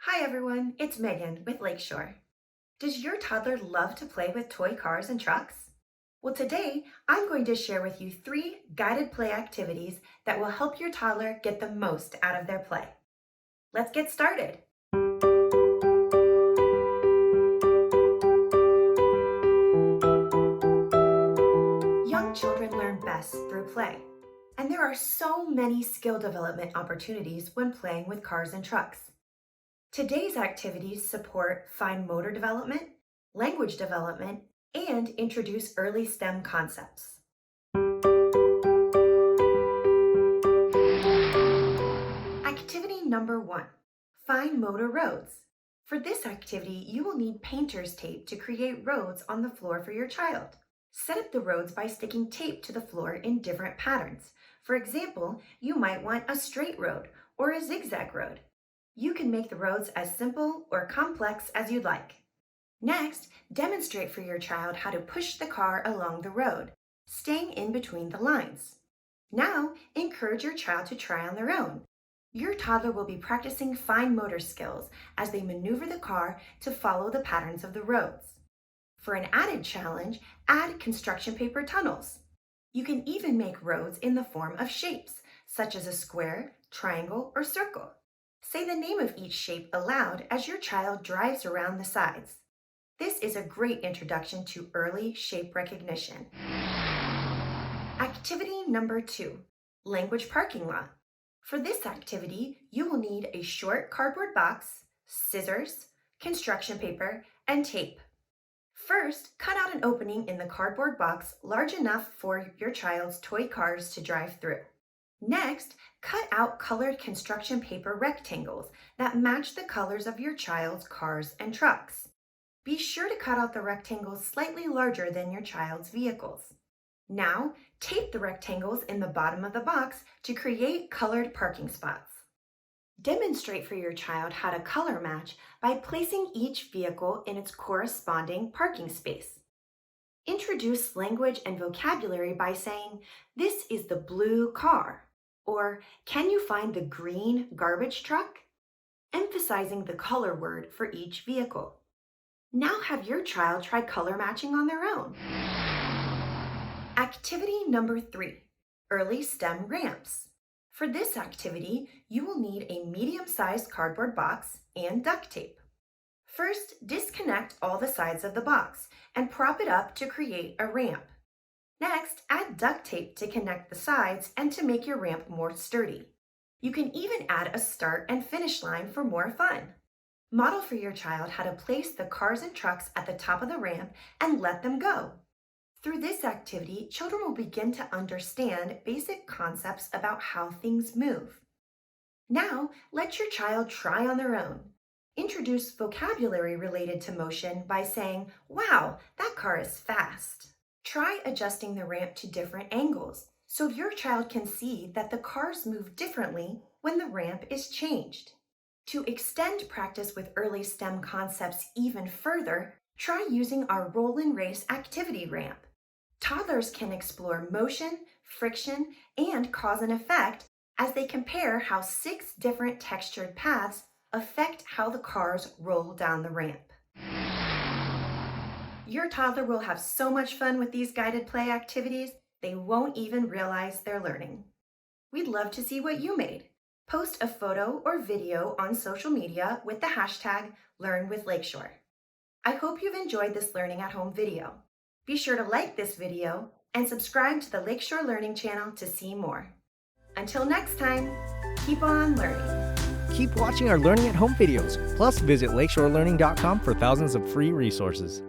Hi everyone, it's Megan with Lakeshore. Does your toddler love to play with toy cars and trucks? Well, today I'm going to share with you 3 guided play activities that will help your toddler get the most out of their play. Let's get started. Young children learn best through play, and there are so many skill development opportunities when playing with cars and trucks. Today's activities support fine motor development, language development, and introduce early STEM concepts. Activity number 1, fine motor roads. For this activity, you will need painter's tape to create roads on the floor for your child. Set up the roads by sticking tape to the floor in different patterns. For example, you might want a straight road or a zigzag road. You can make the roads as simple or complex as you'd like. Next, demonstrate for your child how to push the car along the road, staying in between the lines. Now, encourage your child to try on their own. Your toddler will be practicing fine motor skills as they maneuver the car to follow the patterns of the roads. For an added challenge, add construction paper tunnels. You can even make roads in the form of shapes, such as a square, triangle, or circle. Say the name of each shape aloud as your child drives around the sides. This is a great introduction to early shape recognition. Activity number 2, language parking lot. For this activity, you will need a short cardboard box, scissors, construction paper, and tape. First, cut out an opening in the cardboard box large enough for your child's toy cars to drive through. Next, cut out colored construction paper rectangles that match the colors of your child's cars and trucks. Be sure to cut out the rectangles slightly larger than your child's vehicles. Now, tape the rectangles in the bottom of the box to create colored parking spots. Demonstrate for your child how to color match by placing each vehicle in its corresponding parking space. Introduce language and vocabulary by saying, "This is the blue car," or "Can you find the green garbage truck?" Emphasizing the color word for each vehicle. Now have your child try color matching on their own. Activity number 3, early STEM ramps. For this activity, you will need a medium-sized cardboard box and duct tape. First, disconnect all the sides of the box and prop it up to create a ramp. Next, add duct tape to connect the sides and to make your ramp more sturdy. You can even add a start and finish line for more fun. Model for your child how to place the cars and trucks at the top of the ramp and let them go. Through this activity, children will begin to understand basic concepts about how things move. Now, let your child try on their own. Introduce vocabulary related to motion by saying, "Wow, that car is fast." Try adjusting the ramp to different angles so your child can see that the cars move differently when the ramp is changed. To extend practice with early STEM concepts even further, try using our roll and race activity ramp. Toddlers can explore motion, friction, and cause and effect as they compare how 6 different textured paths affect how the cars roll down the ramp. Your toddler will have so much fun with these guided play activities, they won't even realize they're learning. We'd love to see what you made. Post a photo or video on social media with the hashtag #LearnWithLakeshore. I hope you've enjoyed this Learning at Home video. Be sure to like this video and subscribe to the Lakeshore Learning channel to see more. Until next time, keep on learning. Keep watching our Learning at Home videos. Plus, visit lakeshorelearning.com for thousands of free resources.